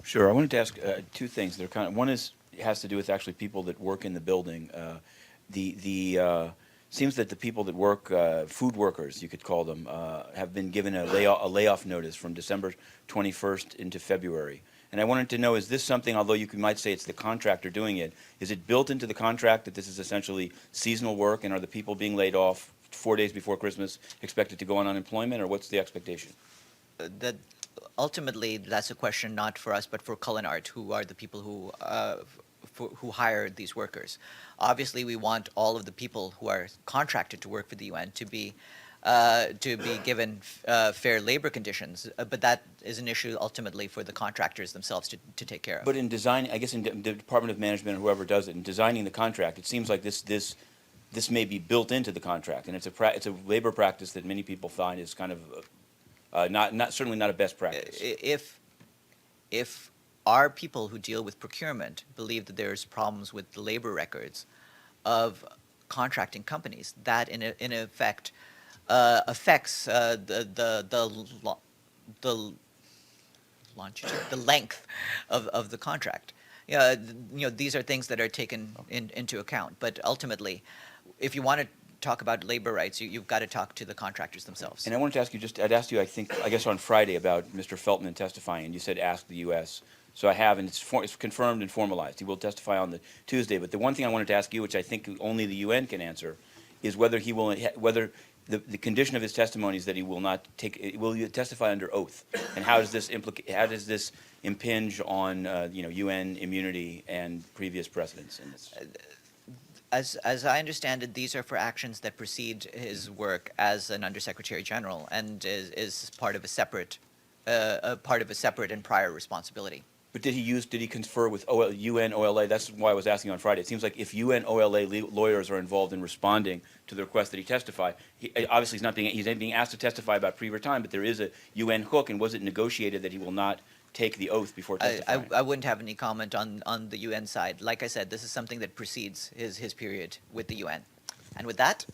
Sure. I wanted to ask two things. They're one has to do with actually people that work in the building. The seems that the people that work, food workers, you could call them, have been given a layoff notice from December 21st into February. And I wanted to know, is this something, although might say it's the contractor doing it, is it built into the contract that this is essentially seasonal work, and are the people being laid off 4 days before Christmas expected to go on unemployment, or what's the expectation? That ultimately that's a question not for us but for CulinArt, who are the people who hire these workers. Obviously, we want all of the people who are contracted to work for the UN to be given fair labor conditions, but that is an issue ultimately for the contractors themselves to take care of. But in design, I guess in the Department of Management or whoever does it, in designing the contract, it seems like this may be built into the contract, and it's a labor practice that many people find is kind of certainly not a best practice. If our people who deal with procurement believe that there's problems with the labor records of contracting companies, that in effect affects the longitude, the length of the contract. These are things that are taken into account. But ultimately, if you want to talk about labor rights, you've got to talk to the contractors themselves. And I wanted to ask you, I'd asked you, I guess on Friday about Mr. Feltman testifying, and you said ask the U.S. So I have, and it's confirmed and formalized. He will testify on the Tuesday. But the one thing I wanted to ask you, which I think only the UN can answer, is whether the condition of his testimony is that he will not will he testify under oath, and how does this impinge on UN immunity and previous precedents in this? As I understand it, these are for actions that precede his work as an Undersecretary General, and is part of a separate and prior responsibility. But did he confer with UN OLA? That's why I was asking on Friday. It seems like if UN OLA lawyers are involved in responding to the request that he testify, obviously he's not being asked to testify about pre-time, but there is a UN hook, and was it negotiated that he will not take the oath before testifying? I wouldn't have any comment on the UN side. Like I said, this is something that precedes his period with the UN. And with that,